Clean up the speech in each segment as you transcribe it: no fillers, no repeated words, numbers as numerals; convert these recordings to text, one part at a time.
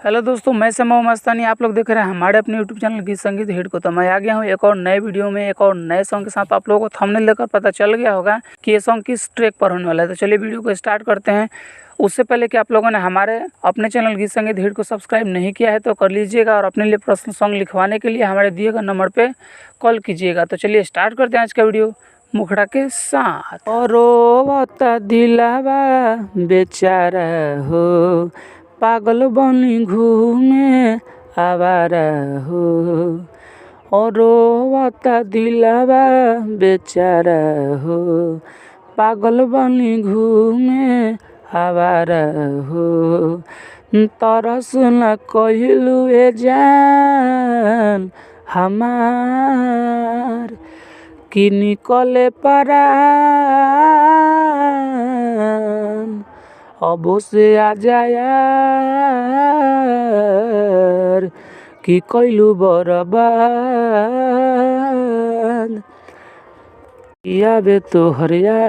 Hello दोस्तों, मैं समूह मस्तानी। आप लोग देख रहे हैं हमारे अपने यूट्यूब चैनल गीत संगीत हिट को। तो मैं आ गया हूँ एक और नए वीडियो में, एक और नए सॉन्ग के साथ। आप लोगों को थंबनेल देखकर पता चल गया होगा कि ये सॉन्ग किस ट्रैक पर होने वाला है। तो चलिए वीडियो को स्टार्ट करते हैं। उससे पहले कि आप लोगों ने हमारे अपने चैनल गीत संगीत हिट को सब्सक्राइब नहीं किया है तो कर लीजिएगा, और अपने लिए पर्सनल सॉन्ग लिखवाने के लिए हमारे दिए गए नंबर पर कॉल कीजिएगा। तो चलिए स्टार्ट करते हैं आज का वीडियो मुखड़ा के साथ। और रोवता दिलावा बेचारा हो, पागल बनी घूमे आवारा हो। और रोवता दिलावा बेचारा हो, पागल बनी घूमे आवारा हो। तरस न कहिलू ए जान हमार, कि निकले परान। अब से आ यार, कि कैलू बर्बाद। आवे तोहर याद,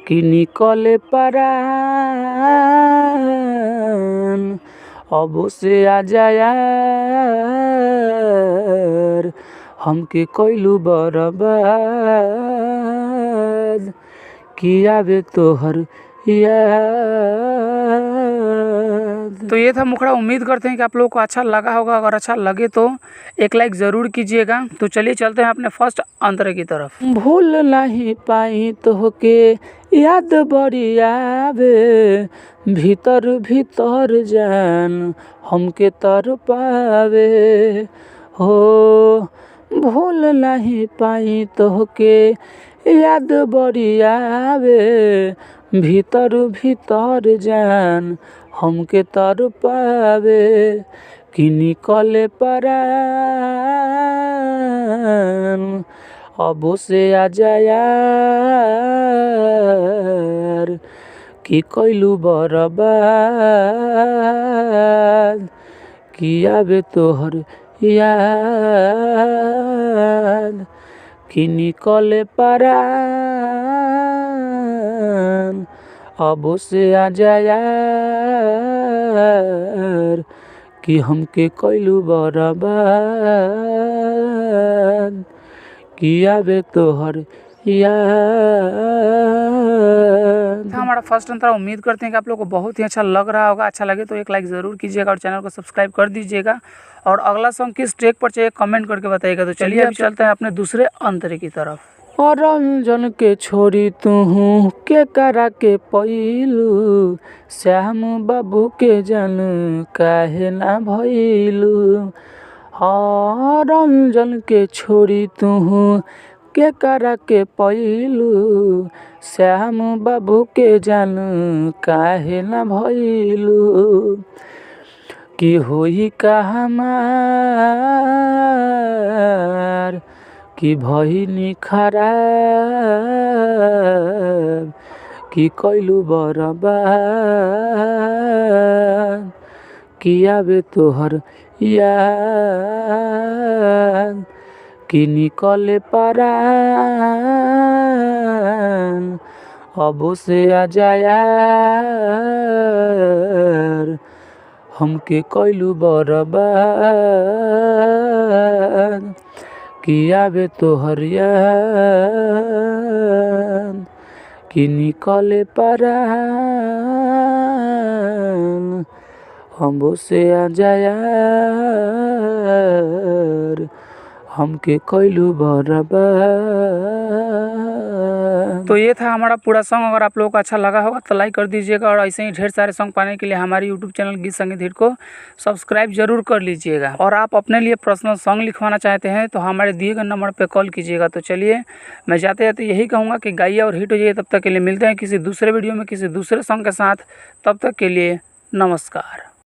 कि निकले परान। अब से आ यार, हमके कैलू बर्बाद। किया वे तोहर याद। तो ये था मुखड़ा। उम्मीद करते हैं कि आप लोगों को अच्छा लगा होगा। अगर अच्छा लगे तो एक लाइक ज़रूर कीजिएगा। तो चलिए चलते हैं अपने फर्स्ट अंतरे की तरफ। भूल नहीं पाई तो के याद बड़ी आवे, भीतर भीतर जान हमके तर पावे हो। भूल नहीं पाई तो के याद बड़ी आवे, भीतर भीतर जान हमके तर पावे। कि निकले परान, अब से आ यार, कि कैलू बर्बाद। कि आवे तोहर याद, कि निकले परान। अब से आ यार, कि हमके कैलू बर्बाद। कि आवे तोहर याद। हमारा फर्स्ट अंतरा। उम्मीद करते हैं कि आप लोगों को बहुत ही अच्छा लग रहा होगा। अच्छा लगे तो एक लाइक ज़रूर कीजिएगा और चैनल को सब्सक्राइब कर दीजिएगा। और अगला सॉन्ग किस ट्रैक पर चाहिए कमेंट करके बताइएगा। तो चलिए अभी चलते हैं अपने दूसरे अंतरे की तरफ। और रंजन के छोड़ी तू के करा के पैलू, श्याम बाबू के जन काहे ना भइलू। हाँ, रंजन के छोड़ी तू के करा के पैलू, श्याम बाबू के जन काहे ना भइलू। कि होई का हमार, कि भइनी खराब। कि कैलू बर्बाद। कि आवे तोहर याद, कि निकले परान। अब से आ यार, हमके कैलू बर्बाद। कि आवे तोहर याद, कि निकले परान। हम से आ यार, हमके कैलू बर्बाद। तो ये था हमारा पूरा सॉन्ग। अगर आप लोगों को अच्छा लगा होगा तो लाइक कर दीजिएगा, और ऐसे ही ढेर सारे सॉन्ग पाने के लिए हमारे यूट्यूब चैनल गीत संगीत हिट को सब्सक्राइब जरूर कर लीजिएगा। और आप अपने लिए पर्सनल सॉन्ग लिखवाना चाहते हैं तो हमारे दिए गए नंबर पर कॉल कीजिएगा। तो चलिए मैं जाते जाते यही कहूँगा कि गाइए और हिट हो जाइए। तब तक के लिए मिलते हैं किसी दूसरे वीडियो में किसी दूसरे सॉन्ग के साथ। तब तक के लिए नमस्कार।